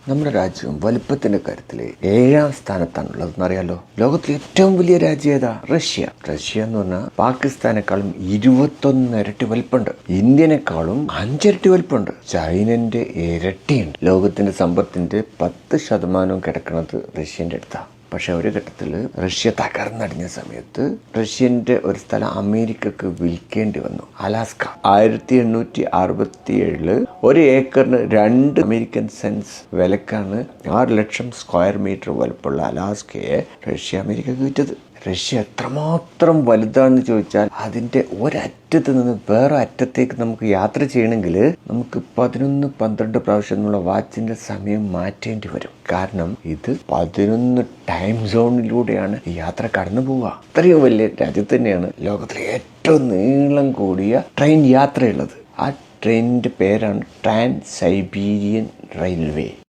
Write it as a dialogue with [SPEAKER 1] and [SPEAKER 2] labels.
[SPEAKER 1] നമ്മുടെ രാജ്യം വലുപ്പത്തിന്റെ കാര്യത്തിൽ 7ാം സ്ഥാനത്താണുള്ളതെന്ന് അറിയാലോ. ലോകത്തിലെ ഏറ്റവും വലിയ രാജ്യം ഏതാ? റഷ്യ എന്ന് പറഞ്ഞാൽ പാകിസ്ഥാനേക്കാളും 21 ഇരട്ടി വലിപ്പമുണ്ട്. ഇന്ത്യനേക്കാളും 5 ഇരട്ടി വലിപ്പമുണ്ട്. ചൈനന്റെ ഇരട്ടിയുണ്ട്. ലോകത്തിന്റെ സമ്പത്തിന്റെ 10% കിടക്കുന്നത് റഷ്യന്റെ അടുത്താണ്. പക്ഷെ ഒരു ഘട്ടത്തിൽ റഷ്യ തകർന്നടിഞ്ഞ സമയത്ത് റഷ്യന്റെ ഒരു സ്ഥലം അമേരിക്കക്ക് വിൽക്കേണ്ടി വന്നു. അലാസ്ക. 1867 1 ഏക്കറിന് 2 അമേരിക്കൻ സെൻസ് വിലക്കാണ് 6 ലക്ഷം സ്ക്വയർ മീറ്റർ വലുപ്പമുള്ള അലാസ്കയെ റഷ്യ അമേരിക്കക്ക് വിറ്റത്. റഷ്യ എത്രമാത്രം വലുതാണെന്ന് ചോദിച്ചാൽ അതിൻ്റെ ഒരറ്റത്ത് നിന്ന് വേറെ അറ്റത്തേക്ക് നമുക്ക് യാത്ര ചെയ്യണമെങ്കിൽ നമുക്ക് 11-12 പ്രാവശ്യം എന്നുള്ള വാച്ചിൻ്റെ സമയം മാറ്റേണ്ടി വരും. കാരണം ഇത് 11 ടൈം സോണിലൂടെയാണ് ഈ യാത്ര കടന്നു പോവുക. അത്രയും വലിയ രാജ്യത്ത് തന്നെയാണ് ലോകത്തിലെ ഏറ്റവും നീളം കൂടിയ ട്രെയിൻ യാത്രയുള്ളത്. ആ ട്രെയിനിൻ്റെ പേരാണ് ട്രാൻസ് സൈബീരിയൻ റെയിൽവേ.